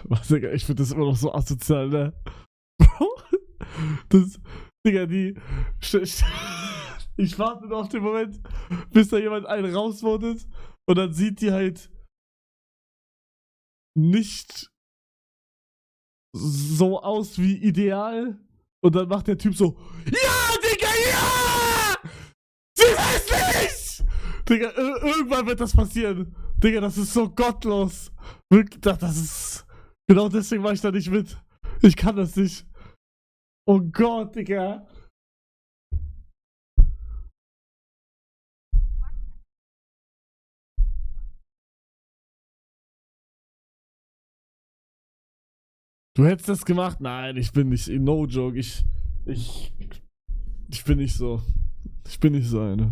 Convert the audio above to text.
Was, Digga, ich finde das immer noch so asozial, ne? Bro, das, Digga, ich warte nur auf den Moment, bis da jemand einen rausvotet und dann sieht die halt nicht so aus wie ideal und dann macht der Typ so, ja, Digga, ja! Sie ist hässlich! Digga, irgendwann wird das passieren. Digga, das ist so gottlos. Wirklich, das ist, genau deswegen war ich da nicht mit. Ich kann das nicht. Oh Gott, Digga. Du hättest das gemacht? Nein, ich bin nicht, no joke, ich bin nicht so. Ich bin nicht so eine.